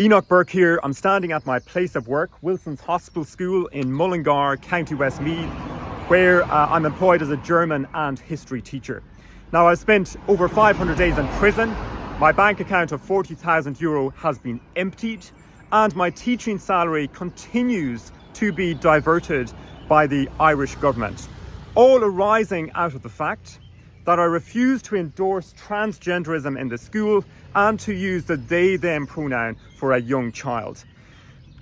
Enoch Burke here. I'm standing at my place of work, Wilson's Hospital School in Mullingar, County Westmeath, where I'm employed as a German and history teacher. Now, I've spent over 500 days in prison. My bank account of €40,000 has been emptied, and my teaching salary continues to be diverted by the Irish government, all arising out of the fact that I refuse to endorse transgenderism in the school and to use the they-them pronoun for a young child.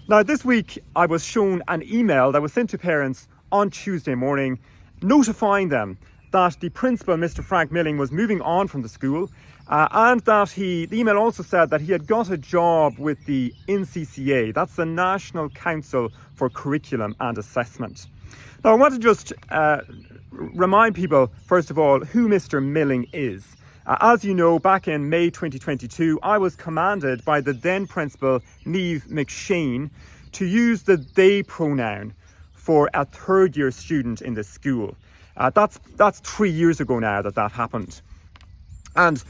Now, this week I was shown an email that was sent to parents on Tuesday morning notifying them that the principal, Mr. Frank Milling, was moving on from the school, and that the email also said that he had got a job with the NCCA, that's the National Council for Curriculum and Assessment. Now, I want to just remind people, first of all, who Mr. Milling is. As you know, back in May 2022, I was commanded by the then Principal Niamh McShane to use the they pronoun for a third-year student in the school. That's 3 years ago now that happened. And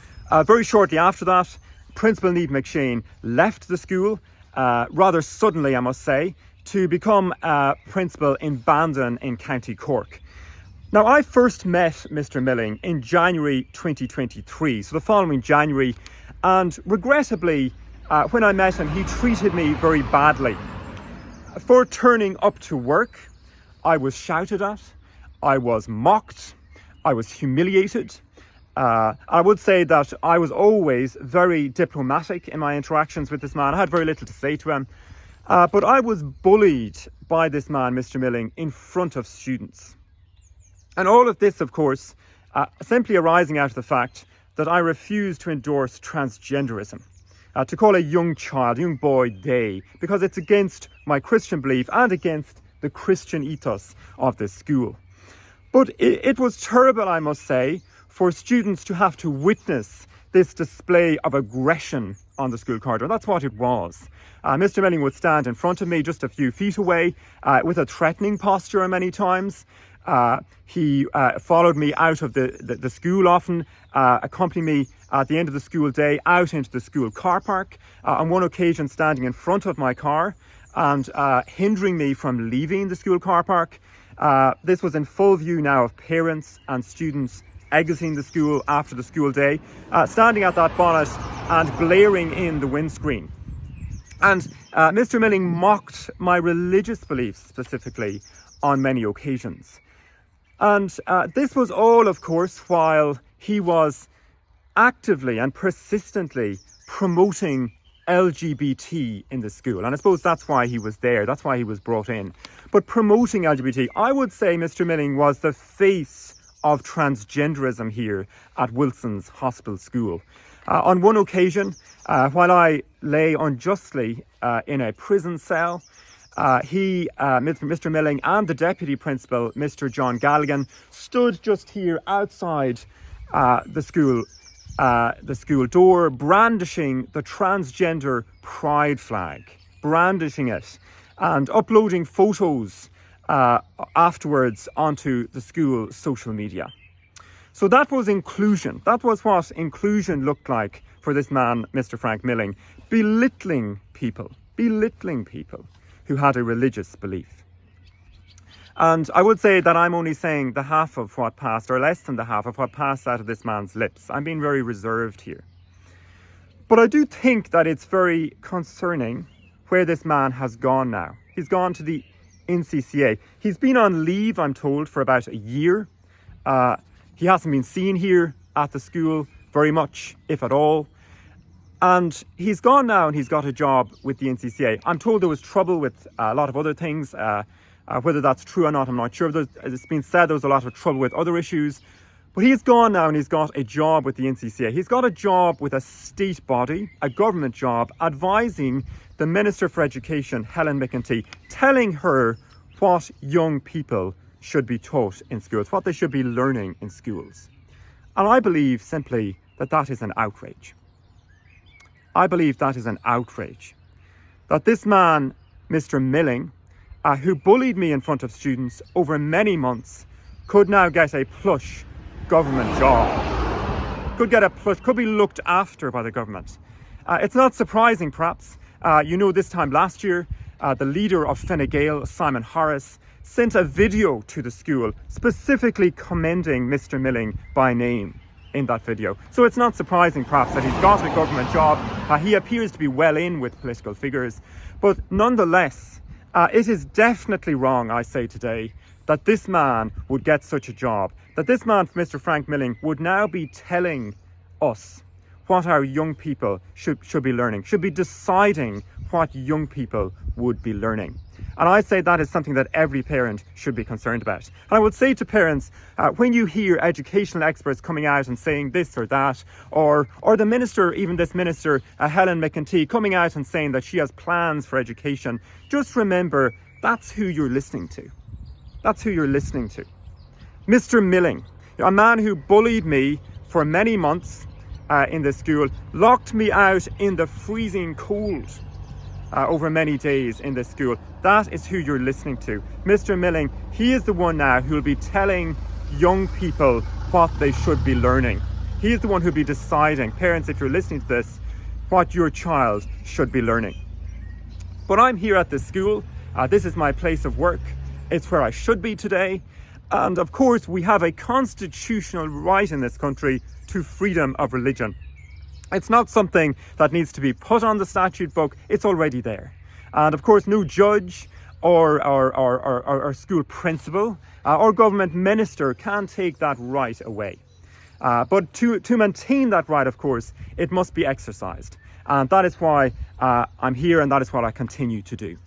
very shortly after that, Principal Niamh McShane left the school, rather suddenly, I must say, to become a principal in Bandon in County Cork. Now, I first met Mr. Milling in January 2023, so the following January, and regrettably, when I met him, he treated me very badly. For turning up to work, I was shouted at, I was mocked, I was humiliated. I would say that I was always very diplomatic in my interactions with this man. I had very little to say to him, but I was bullied by this man, Mr. Milling, in front of students. And all of this, of course, simply arising out of the fact that I refuse to endorse transgenderism, to call a young child, a young boy, they, because it's against my Christian belief and against the Christian ethos of this school. But it was terrible, I must say, for students to have to witness this display of aggression on the school corridor. That's what it was. Mr. Milling would stand in front of me just a few feet away with a threatening posture many times. He followed me out of the school often, accompanied me at the end of the school day out into the school car park, on one occasion standing in front of my car and hindering me from leaving the school car park. This was in full view now of parents and students exiting the school after the school day, standing at that bonnet and glaring in the windscreen. And Mr. Milling mocked my religious beliefs specifically on many occasions. And this was all, of course, while he was actively and persistently promoting LGBT in the school. And I suppose that's why he was there, that's why he was brought in. But promoting LGBT, I would say Mr. Milling was the face of transgenderism here at Wilson's Hospital School. On one occasion, while I lay unjustly in a prison cell, Mr. Milling and the Deputy Principal, Mr. John Galligan, stood just here outside the school door, brandishing the transgender pride flag, brandishing it and uploading photos afterwards onto the school social media. So that was inclusion. That was what inclusion looked like for this man, Mr. Frank Milling, belittling people who had a religious belief. And I would say that I'm only saying the half of what passed, or less than the half of what passed out of this man's lips. I'm being very reserved here. But I do think that it's very concerning where this man has gone now. He's gone to the NCCA. He's been on leave, I'm told, for about a year. He hasn't been seen here at the school very much, if at all. And he's gone now and he's got a job with the NCCA. I'm told there was trouble with a lot of other things. Whether that's true or not, I'm not sure. It's been said there was a lot of trouble with other issues. But he's gone now and he's got a job with the NCCA. He's got a job with a state body, a government job, advising the Minister for Education, Helen McEntee, telling her what young people should be taught in schools, what they should be learning in schools. And I believe simply that that is an outrage. I believe that is an outrage. That this man, Mr. Milling, who bullied me in front of students over many months, could now get a plush government job. Could be looked after by the government. It's not surprising, perhaps, This time last year, the leader of Fine Gael, Simon Harris, sent a video to the school specifically commending Mr. Milling by name in that video. So it's not surprising, perhaps, that he's got a government job. He appears to be well in with political figures. But nonetheless, it is definitely wrong, I say today, that this man would get such a job. That this man, Mr. Frank Milling, would now be telling us what our young people should be learning, should be deciding what young people would be learning. And I say that is something that every parent should be concerned about. And I would say to parents, when you hear educational experts coming out and saying this or that, or the minister, even this minister, Helen McEntee, coming out and saying that she has plans for education, just remember that's who you're listening to. That's who you're listening to. Mr. Milling, a man who bullied me for many months in the school, locked me out in the freezing cold over many days in the school. That is who you're listening to. Mr. Milling, he is the one now who will be telling young people what they should be learning. He is the one who will be deciding, parents, if you're listening to this, what your child should be learning. But I'm here at the school. This is my place of work. It's where I should be today. And of course, we have a constitutional right in this country to freedom of religion. It's not something that needs to be put on the statute book. It's already there. And of course, no judge or school principal or government minister can take that right away. But to maintain that right, of course, it must be exercised. And that is why I'm here, and that is what I continue to do.